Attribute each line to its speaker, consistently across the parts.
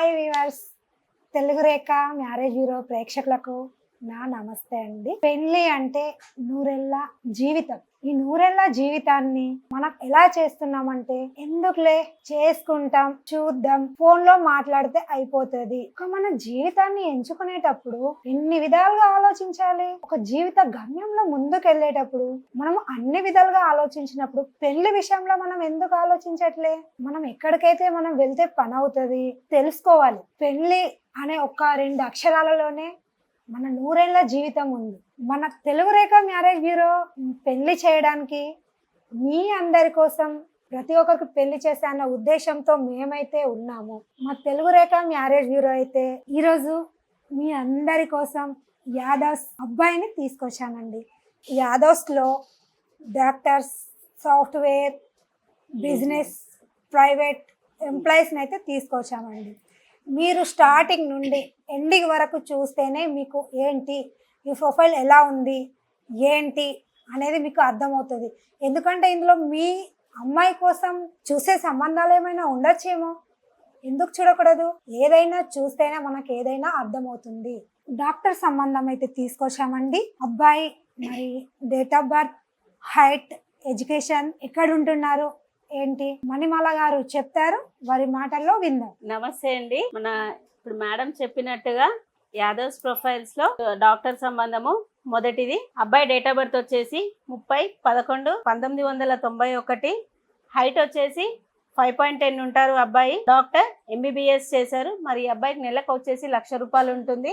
Speaker 1: Hi weavers, Telugu రేఖ marriage bureau ప్రేక్షకులకు నా నమస్తే అండి. పెళ్లి అంటే నూరెళ్ళ జీవితం. ఈ నూరెళ్ళ జీవితాన్ని మనం ఎలా చేస్తున్నామంటే ఎందుకులే చేసుకుంటాం, చూద్దాం, ఫోన్ లో మాట్లాడితే అయిపోతుంది. మన జీవితాన్ని ఎంచుకునేటప్పుడు ఎన్ని విధాలుగా ఆలోచించాలి. ఒక జీవిత గమ్యంలో ముందుకు వెళ్ళేటప్పుడు మనం అన్ని విధాలుగా ఆలోచించినప్పుడు పెళ్లి విషయంలో మనం ఎందుకు ఆలోచించట్లే? మనం ఎక్కడికైతే మనం వెళ్తే పని అవుతుంది తెలుసుకోవాలి. పెళ్లి అనే ఒక 2 అక్షరాలలోనే మన నూరేళ్ల జీవితం ఉంది. మన తెలుగు రేఖ మ్యారేజ్ బ్యూరో పెళ్లి చేయడానికి మీ అందరి కోసం ప్రతి ఒక్కరికి పెళ్లి చేసే అన్న ఉద్దేశంతో మేమైతే ఉన్నాము. మా తెలుగు రేఖ మ్యారేజ్ బ్యూరో అయితే ఈరోజు మీ అందరి కోసం యాదవ్స్ అబ్బాయిని తీసుకొచ్చానండి. యాదవ్స్లో డాక్టర్స్, సాఫ్ట్వేర్, బిజినెస్, ప్రైవేట్ ఎంప్లాయీస్ని అయితే తీసుకొచ్చామండి. మీరు స్టార్టింగ్ నుండి ఎండింగ్ వరకు చూస్తేనే మీకు ఏంటి ఈ ప్రొఫైల్ ఎలా ఉంది ఏంటి అనేది మీకు అర్థమవుతుంది. ఎందుకంటే ఇందులో మీ అమ్మాయి కోసం చూసే సంబంధాలు ఏమైనా ఉండొచ్చేమో, ఎందుకు చూడకూడదు? ఏదైనా చూస్తేనే మనకు ఏదైనా అర్థమవుతుంది. డాక్టర్ సంబంధం అయితే తీసుకొచ్చామండి. అబ్బాయి మరి date of birth, height, education, ఎక్కడ ఉంటున్నారు ఏంటి మణిమాల గారు చెప్తారు, వారి మాటల్లో విందాం.
Speaker 2: నమస్తే అండి. ఇప్పుడు మేడం చెప్పినట్టుగా యాదవ్స్ ప్రొఫైల్స్ లో డాక్టర్ సంబంధము మొదటిది. అబ్బాయి డేట్ ఆఫ్ బర్త్ వచ్చేసి 30/11/1991. హైట్ వచ్చేసి 5.10 ఉంటారు. అబ్బాయి డాక్టర్, ఎంబీబీఎస్ చేశారు. మరి ఈ అబ్బాయికి నెలకు వచ్చేసి 1,00,000 రూపాయలు ఉంటుంది.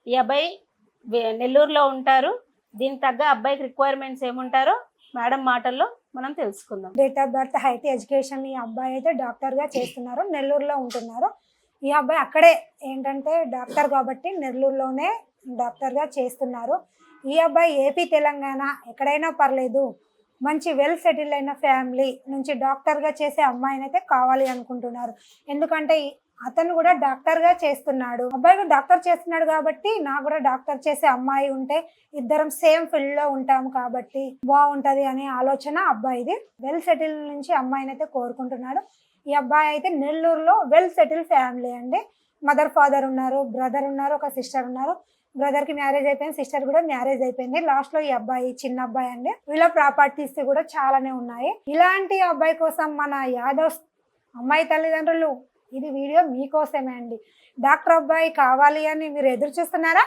Speaker 2: ఈ అబ్బాయి నెల్లూరులో ఉంటారు. దీనికి తగ్గ అబ్బాయికి రిక్వైర్మెంట్స్ ఏముంటారో మేడం మాటల్లో మనం తెలుసుకుందాం.
Speaker 1: Date of birth, height, education. ఈ అబ్బాయి అయితే డాక్టర్ గా చేస్తున్నారు, నెల్లూరులో ఉంటున్నారు. ఈ అబ్బాయి అక్కడే ఏంటంటే డాక్టర్ కాబట్టి నెల్లూరులోనే డాక్టర్ గా చేస్తున్నారు. ఈ అబ్బాయి ఏపీ, తెలంగాణ ఎక్కడైనా పర్లేదు, మంచి వెల్ సెటిల్ అయిన ఫ్యామిలీ నుంచి డాక్టర్ గా చేసే అమ్మాయిని అయితే కావాలి అనుకుంటున్నారు. ఎందుకంటే అతను కూడా డాక్టర్ గా చేస్తున్నాడు, అబ్బాయి కూడా డాక్టర్ చేస్తున్నాడు కాబట్టి నాకు కూడా డాక్టర్ చేసే అమ్మాయి ఉంటే ఇద్దరం సేమ్ ఫీల్డ్ లో ఉంటాము కాబట్టి బాగుంటది అనే ఆలోచన అబ్బాయిది. వెల్ సెటిల్ నుంచి అమ్మాయిని అయితే కోరుకుంటున్నాడు. ఈ అబ్బాయి అయితే నెల్లూరులో వెల్ సెటిల్ ఫ్యామిలీ అండి. మదర్, ఫాదర్ ఉన్నారు, బ్రదర్ ఉన్నారు, ఒక సిస్టర్ ఉన్నారు. బ్రదర్ కి మ్యారేజ్ అయిపోయింది, సిస్టర్ కూడా మ్యారేజ్ అయిపోయింది. లాస్ట్ లో ఈ అబ్బాయి చిన్న అబ్బాయి అండి. వీళ్ళ ప్రాపర్టీస్ కూడా చాలానే ఉన్నాయి. ఇలాంటి అబ్బాయి కోసం మన యాదవ్ అమ్మాయి తల్లిదండ్రులు ఇది వీడియో మీకోసమే అండి. డాక్టర్ అబ్బాయి కావాలి అని మీరు ఎదురు చూస్తున్నారా?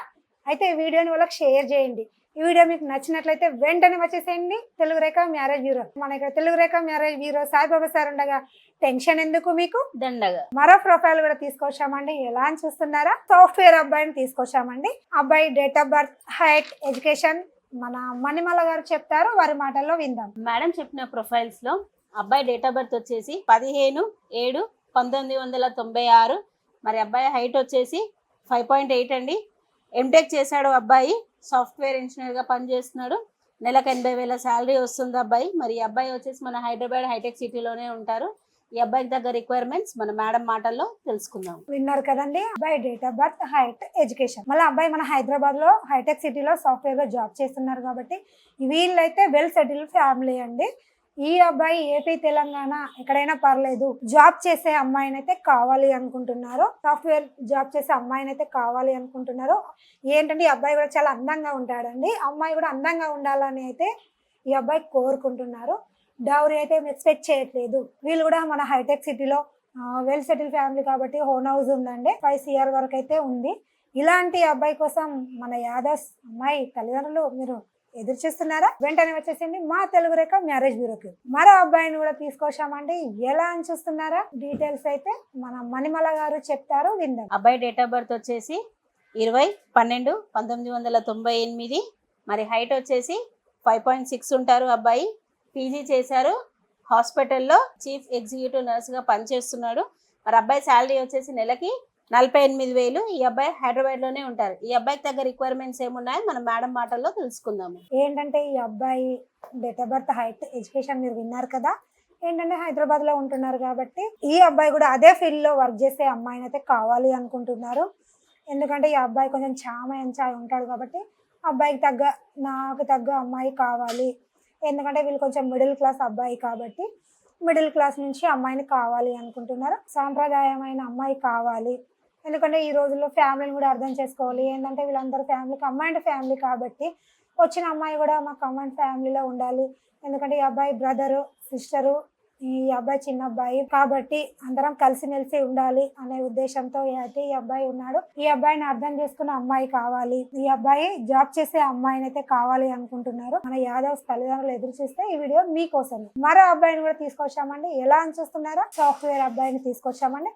Speaker 1: అయితే ఈ వీడియోని వాళ్ళకి షేర్ చేయండి. ఈ వీడియో మీకు నచ్చినట్లయితే వెంటనే వచ్చేసేయండి తెలుగు రేఖ మ్యారేజ్ బ్యూరో. మన ఇక్కడ తెలుగు రేఖ మ్యారేజ్ బ్యూరో సాయిబాబా సార్ ఉండగా టెన్షన్ ఎందుకు మీకు,
Speaker 2: దండగా.
Speaker 1: మరో ప్రొఫైల్ కూడా తీసుకొచ్చామండి. ఎలా అని చూస్తున్నారా? సాఫ్ట్వేర్ అబ్బాయిని తీసుకొచ్చామండి. అబ్బాయి date of birth, height, education మన మణిమాల గారు చెప్తారు, వారి మాటల్లో విందాం.
Speaker 2: మేడం చెప్పిన ప్రొఫైల్స్ లో అబ్బాయి డేట్ ఆఫ్ బర్త్ వచ్చేసి 15/7/1996. మరి అబ్బాయి హైట్ వచ్చేసి 5.8 అండి. ఎంటెక్ చేశాడు అబ్బాయి, సాఫ్ట్వేర్ ఇంజనీర్ గా పనిచేస్తున్నాడు. నెలకు 80,000 శాలరీ వస్తుంది అబ్బాయి. మరి ఈ అబ్బాయి వచ్చేసి మన హైదరాబాద్ హైటెక్ సిటీలోనే ఉంటారు. ఈ అబ్బాయికి దగ్గర రిక్వైర్మెంట్స్ మన మేడం మాటల్లో తెలుసుకుందాం.
Speaker 1: విన్నారు కదండి, అబ్బాయి date of birth, height, education. మళ్ళీ అబ్బాయి మన హైదరాబాద్ లో హైటెక్ సిటీలో సాఫ్ట్వేర్ గా జాబ్ చేస్తున్నారు కాబట్టి వీళ్ళైతే వెల్ సెటిల్ ఫ్యామిలీ అండి. ఈ అబ్బాయి ఏపీ, తెలంగాణ ఎక్కడైనా పర్లేదు, జాబ్ చేసే అమ్మాయిని అయితే కావాలి అనుకుంటున్నారు. సాఫ్ట్వేర్ జాబ్ చేసే అమ్మాయిని అయితే కావాలి అనుకుంటున్నారు. ఏంటంటే ఈ అబ్బాయి కూడా చాలా అందంగా ఉంటాడండి. అమ్మాయి కూడా అందంగా ఉండాలని అయితే ఈ అబ్బాయి కోరుకుంటున్నారు. డౌరీ అయితే ఎక్స్పెక్ట్ చేయట్లేదు. వీళ్ళు కూడా మన హైటెక్ సిటీలో వెల్ సెటిల్ ఫ్యామిలీ కాబట్టి ఓన్ హౌస్ ఉందండి, 5 CR వరకు అయితే ఉంది. ఇలాంటి అబ్బాయి కోసం మన యాదవ్స్ అమ్మాయి తల్లిదండ్రులు మీరు ఎదురు చూస్తున్నారా? వెంటనే వచ్చేసింది మా తెలుగు రేఖ మ్యారేజ్ బ్యూరోకి. మరో అబ్బాయిని కూడా తీసుకొచ్చామండి. ఎలా అని చూస్తున్నారా? డీటెయిల్స్ అయితే మన మణిమాల గారు చెప్తారు, విందాం.
Speaker 2: అబ్బాయి డేట్ ఆఫ్ బర్త్ వచ్చేసి 20/12/1998. మరి హైట్ వచ్చేసి 5.6 ఉంటారు. అబ్బాయి పీజీ చేశారు, హాస్పిటల్లో చీఫ్ ఎగ్జిక్యూటివ్ నర్స్ గా పనిచేస్తున్నాడు. మరి అబ్బాయి శాలరీ వచ్చేసి నెలకి 48,000. ఈ అబ్బాయి హైదరాబాద్ లోనే ఉంటారు. ఈ అబ్బాయికి తగ్గ రిక్వైర్మెంట్స్ ఏమున్నాయో మనం మేడం మాటల్లో తెలుసుకుందాము.
Speaker 1: ఏంటంటే ఈ అబ్బాయి date of birth, height, education మీరు విన్నారు కదా. ఏంటంటే హైదరాబాద్ లో ఉంటున్నారు కాబట్టి ఈ అబ్బాయి కూడా అదే ఫీల్డ్ లో వర్క్ చేసే అమ్మాయిని అయితే కావాలి అనుకుంటున్నారు. ఎందుకంటే ఈ అబ్బాయి కొంచెం చామయంచాయి ఉంటాడు కాబట్టి అబ్బాయికి తగ్గ, నాకు తగ్గ అమ్మాయి కావాలి. ఎందుకంటే వీళ్ళు కొంచెం మిడిల్ క్లాస్ అబ్బాయి కాబట్టి మిడిల్ క్లాస్ నుంచి అమ్మాయిని కావాలి అనుకుంటున్నారు. సాంప్రదాయమైన అమ్మాయి కావాలి. ఎందుకంటే ఈ రోజుల్లో ఫ్యామిలీని కూడా అర్థం చేసుకోవాలి. ఏంటంటే వీళ్ళందరూ ఫ్యామిలీ కంబైన్డ్ ఫ్యామిలీ కాబట్టి వచ్చిన అమ్మాయి కూడా మా కంబైన్డ్ ఫ్యామిలీలో ఉండాలి. ఎందుకంటే ఈ అబ్బాయి బ్రదరు, సిస్టరు, ఈ అబ్బాయి చిన్న అబ్బాయి కాబట్టి అందరం కలిసిమెలిసి ఉండాలి అనే ఉద్దేశంతో అయితే ఈ అబ్బాయి ఉన్నాడు. ఈ అబ్బాయిని అర్థం చేసుకున్న అమ్మాయి కావాలి, ఈ అబ్బాయి జాబ్ చేసే అమ్మాయిని అయితే కావాలి అనుకుంటున్నారు. మన యాదవ్స్ తల్లిదండ్రులు ఎదురు చూస్తే ఈ వీడియో మీకోసం. మరో అబ్బాయిని కూడా తీసుకొచ్చామండి. ఎలా అని చూస్తున్నారా? సాఫ్ట్వేర్ అబ్బాయిని తీసుకొచ్చామండి.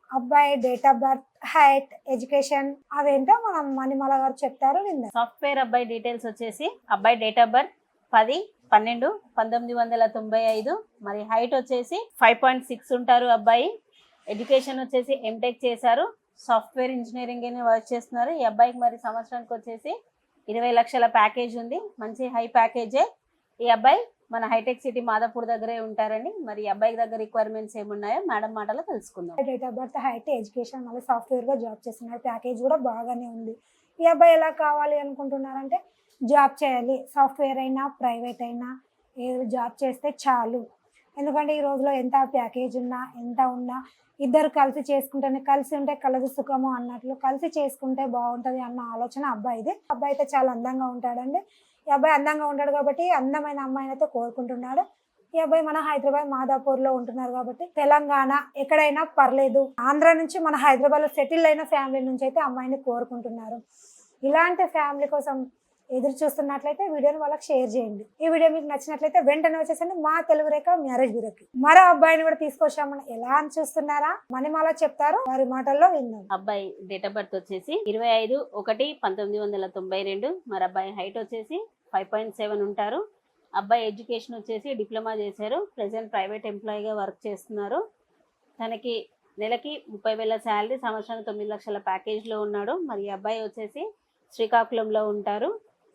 Speaker 1: అబ్బాయి date of birth, height, education అవేంటో మనం మణిమాల గారు చెప్తారు, విందాం.
Speaker 2: సాఫ్ట్వేర్ అబ్బాయి డీటెయిల్స్ వచ్చేసి అబ్బాయి డేట్ ఆఫ్ బర్త్ 10/12/1995, మరి హైట్ వచ్చేసి 5.6 ఉంటారు అబ్బాయి. ఎడ్యుకేషన్ వచ్చేసి ఎంటెక్ చేశారు, సాఫ్ట్వేర్ ఇంజనీరింగ్ అని వర్క్ చేస్తున్నారు. ఈ అబ్బాయికి మరి సంవత్సరానికి వచ్చేసి 20 లక్షల ప్యాకేజ్ ఉంది, మంచి హై ప్యాకేజే. ఈ అబ్బాయి మన హైటెక్ సిటీ మాదాపూర్ దగ్గరే ఉంటారండి. మరి ఈ అబ్బాయి దగ్గర రిక్వైర్మెంట్స్ ఏమున్నాయో మేడం మాటలో తెలుసుకుందాం.
Speaker 1: Date of birth, height, education, మళ్ళీ సాఫ్ట్వేర్ గా జాబ్ చేస్తున్నారు. ప్యాకేజ్ కూడా బాగానే ఉంది. ఈ అబ్బాయి ఎలా కావాలి అనుకుంటున్నారంటే జాబ్ చేయాలి, సాఫ్ట్వేర్ అయినా ప్రైవేట్ అయినా ఏదో జాబ్ చేస్తే చాలు. ఎందుకంటే ఈ రోజులో ఎంత ప్యాకేజ్ ఉన్నా ఎంత ఉన్నా ఇద్దరు కలిసి చేసుకుంటేనే, కలిసి ఉంటే కలదు సుఖము అన్నట్లు కలిసి చేసుకుంటే బాగుంటది అన్న ఆలోచన అబ్బాయిది. అబ్బాయి అయితే చాలా అందంగా ఉంటాడండి. ఈ అబ్బాయి అందంగా ఉంటాడు కాబట్టి అందమైన అమ్మాయిని అయితే కోరుకుంటున్నాడు. ఈ అబ్బాయి మన హైదరాబాద్ మాదాపూర్ లో ఉంటున్నారు కాబట్టి తెలంగాణ ఎక్కడైనా పర్లేదు, ఆంధ్ర నుంచి మన హైదరాబాద్ లో సెటిల్ అయిన ఫ్యామిలీ నుంచి అయితే అమ్మాయిని కోరుకుంటున్నారు. ఇలాంటి ఫ్యామిలీ కోసం ఎదురు చూస్తున్నట్లయితే వీడియోని వాళ్ళకి షేర్ చేయండి. ఈ వీడియో మీకు నచ్చినట్లయితే వెంటనే వచ్చేసండి మా తెలుగు రేఖ మ్యారేజ్ బ్యూరోకి. మరో అబ్బాయిని కూడా తీసుకొచ్చామని ఎలా అని చూస్తున్నారా? మణిమాల చెప్తారు, వారి మాటల్లో విందాం.
Speaker 2: అబ్బాయి డేట్ ఆఫ్ బర్త్ వచ్చేసి 25/1/1992, మరి అబ్బాయి హైట్ వచ్చేసి 5.7 ఉంటారు. అబ్బాయి ఎడ్యుకేషన్ వచ్చేసి డిప్లొమా చేశారు, ప్రెసెంట్ ప్రైవేట్ ఎంప్లాయీగా వర్క్ చేస్తున్నారు. తనకి నెలకి 30,000 శాలరీ, సంవత్సరానికి 9 లక్షల ప్యాకేజ్లో ఉన్నాడు. మరి ఈ అబ్బాయి వచ్చేసి శ్రీకాకుళంలో ఉంటారు.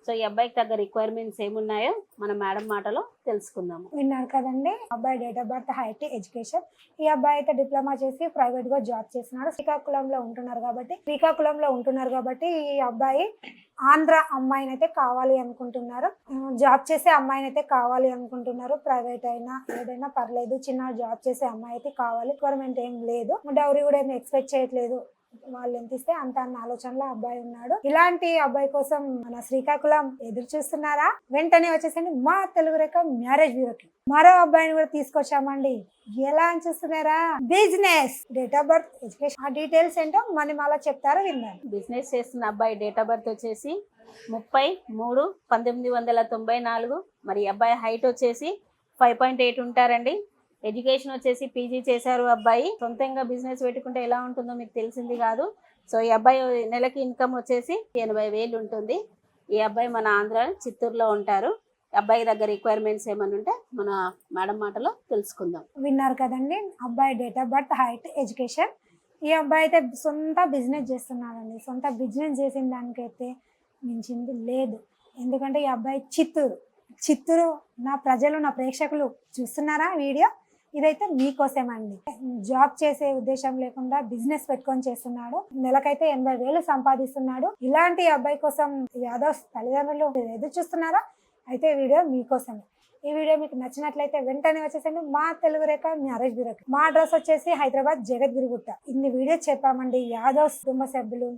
Speaker 2: సో ఈ అబ్బాయికి తగ్గ రిక్వైర్మెంట్స్ ఏమున్నాయో మన మేడం మాటలో తెలుసుకుందాము.
Speaker 1: విన్నారు కదండి, అబ్బాయి date of birth, height, education. ఈ అబ్బాయి అయితే డిప్లొమా చేసి ప్రైవేట్ గా జాబ్ చేస్తున్నాడు. శ్రీకాకుళంలో ఉంటున్నారు కాబట్టి ఈ అబ్బాయి ఆంధ్ర అమ్మాయిని అయితే కావాలి అనుకుంటున్నారు. జాబ్ చేసే అమ్మాయిని అయితే కావాలి అనుకుంటున్నారు. ప్రైవేట్ అయినా ఏదైనా పర్లేదు, చిన్న జాబ్ చేసే అమ్మాయి అయితే కావాలి. రిక్వైర్మెంట్ ఏం లేదు, డౌరీ కూడా ఏమి ఎక్స్పెక్ట్ చేయట్లేదు. వాళ్ళు ఎంత ఇస్తే అంత అన్న ఆలోచనలో అబ్బాయి ఉన్నాడు. ఇలాంటి అబ్బాయి కోసం మన శ్రీకాకుళం ఎదురు చూస్తున్నారా? వెంటనే వచ్చేసండి మా తెలుగు రేఖ మ్యారేజ్ బ్యూరోకి. మరో అబ్బాయిని కూడా తీసుకొచ్చామండి. ఎలా అని చూస్తున్నారా? Business, date of birth, education, ఆ డీటెయిల్స్ ఏంటో మణిమాల చెప్తారో విందాం.
Speaker 2: బిజినెస్ చేస్తున్న అబ్బాయి డేట్ ఆఫ్ బర్త్ వచ్చేసి 30/3/1994, మరి అబ్బాయి హైట్ వచ్చేసి 5.8 ఉంటారండి. ఎడ్యుకేషన్ వచ్చేసి పీజీ చేశారు అబ్బాయి. సొంతంగా బిజినెస్ పెట్టుకుంటే ఎలా ఉంటుందో మీకు తెలిసింది కాదు. సో ఈ అబ్బాయి నెలకి ఇన్కమ్ వచ్చేసి 80,000 ఉంటుంది. ఈ అబ్బాయి మన ఆంధ్ర చిత్తూరులో ఉంటారు. అబ్బాయి దగ్గర రిక్వైర్మెంట్స్ ఏమైనా ఉంటే మన మేడం మాటలో తెలుసుకుందాం.
Speaker 1: విన్నారు కదండి, అబ్బాయి date of birth, height, education. ఈ అబ్బాయి అయితే సొంత బిజినెస్ చేస్తున్నాడండి. సొంత బిజినెస్ చేసిన దానికైతే మించింది లేదు. ఎందుకంటే ఈ అబ్బాయి చిత్తూరు నా ప్రజలు, నా ప్రేక్షకులు చూస్తున్నారా వీడియో? ఇదైతే మీకోసమండి. జాబ్ చేసే ఉద్దేశం లేకుండా బిజినెస్ పెట్టుకొని చేస్తున్నాడు. నెలకైతే 80,000 సంపాదిస్తున్నాడు. ఇలాంటి అబ్బాయి కోసం యాదవ్ తల్లిదండ్రులు ఎదురు చూస్తున్నారా? అయితే వీడియో మీకోసమే. ఈ వీడియో మీకు నచ్చినట్లయితే వెంటనే వచ్చేసండి మా తెలుగు రేఖ మ్యారేజ్ బ్యూరోకి. మా అడ్రస్ వచ్చేసి హైదరాబాద్ జగద్గిరిగుట్ట. ఇన్ని వీడియో చెప్పామండి. యాదవ్ కుటుంబ సభ్యులు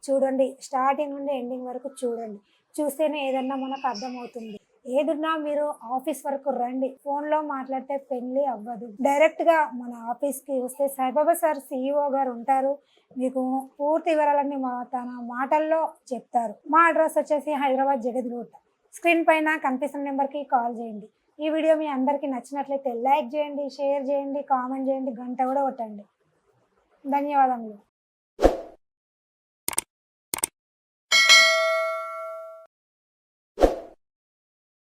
Speaker 1: చూడండి, స్టార్టింగ్ నుండి ఎండింగ్ వరకు చూడండి. చూస్తేనే ఏదన్నా మనకు అర్థమవుతుంది. ఏదున్నా మీరు ఆఫీస్ వరకు రండి. ఫోన్లో మాట్లాడితే పెళ్లి అవ్వదు. డైరెక్ట్గా మన ఆఫీస్కి వస్తే సాయిబాబా సార్ CEO గారు ఉంటారు. మీకు పూర్తి వివరాలన్నీ తన మాటల్లో చెప్తారు. మా అడ్రస్ వచ్చేసి హైదరాబాద్ జగద్గిరిగుట్ట. స్క్రీన్ పైన కనిపిస్తున్న నెంబర్కి కాల్ చేయండి. ఈ వీడియో మీ అందరికీ నచ్చినట్లయితే లైక్ చేయండి, షేర్ చేయండి, కామెంట్ చేయండి, గంట కూడా కొట్టండి. ధన్యవాదములు.